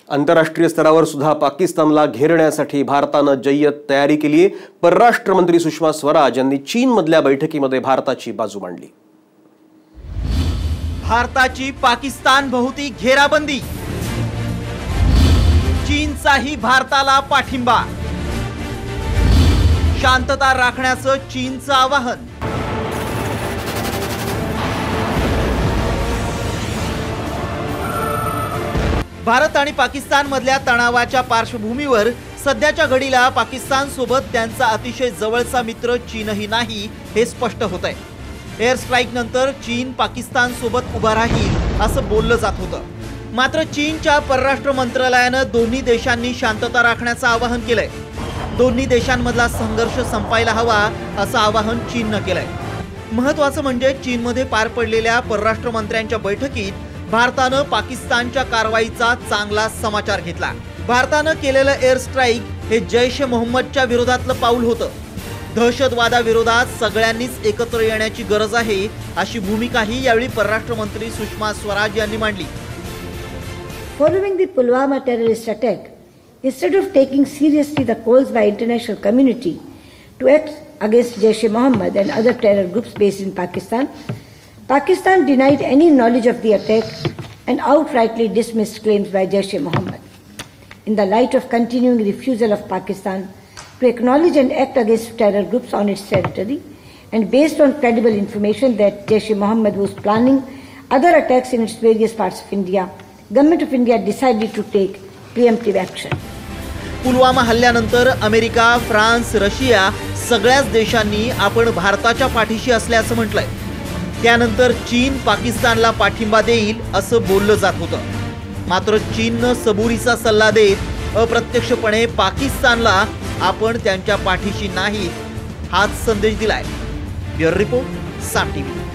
आंतरराष्ट्रीय स्तरावर सुद्धा पाकिस्तानला घेरण्यासाठी भारतानं जय्यत तयारी केली आहे। परराष्ट्र मंत्री सुषमा स्वराज यांनी चीनमधल्या बैठकीमध्ये भारताची बाजू मांडली। भारताची पाकिस्तान भोवती घेराबंदी, चीनचाही भारताला पाठिंबा, शांतता राखण्याचं चीनचं आवाहन। भारत आणि पाकिस्तान मधल्या तणावाच्या पार्श्वभूमीवर सध्याच्या घडीला पाकिस्तान सोबत त्यांचा अतिशय जवळचा मित्र चीनही नाही हे स्पष्ट होतंय। एअर स्ट्राईक नंतर चीन पाकिस्तान सोबत उभा राहील असं बोललं जात होतं, मात्र चीनच्या परराष्ट्र मंत्रालयानं दोन्ही देशांनी शांतता राखण्याचं आवाहन केलंय। दोन्ही देशांमधला संघर्ष संपायला हवा असं आवाहन चीननं केलंय। महत्त्वाचं म्हणजे चीनमध्ये पार पडलेल्या परराष्ट्र मंत्र्यांच्या बैठकीत भारतानं पाकिस्तानच्या कारवाईचा चांगला समाचार घेतला। भारतानं केलेलं एअर स्ट्राईक हे जैश ए मोहम्मदच्या विरोधातलं पाऊल होतं। दहशतवादाविरोधात सगळ्यांनीच एकत्र येण्याची गरज आहे अशी भूमिकाही यावेळी परराष्ट्र मंत्री सुषमा स्वराज यांनी मांडली। Following the Pulwama terrorist attack, instead of taking seriously the calls by international community to act against Jaish-e-Mohammed and other terror groups based in Pakistan, Pakistan denied any knowledge of the attack and outrightly dismissed claims by Jaish-e-Mohammed. In the light of continuing refusal of Pakistan to acknowledge and act against terror groups on its territory, and based on credible information that Jaish-e-Mohammed was planning other attacks in its various parts of India, Government of India decided to take preemptive action. Pulwama हल्ल्यानंतर America, France, Russia सगळ्याच देशांनी आपण भारताच्या पाठीशी असल्याचं म्हटलंय। त्यानंतर चीन पाकिस्तानला पाठिंबा देईल असं बोललं जात होतं, मात्र चीननं सबुरीचा सल्ला देत अप्रत्यक्षपणे पाकिस्तानला आपण त्यांच्या पाठीशी नाही हाच संदेश दिलाय। ब्युरो रिपोर्ट, साम टीव्ही।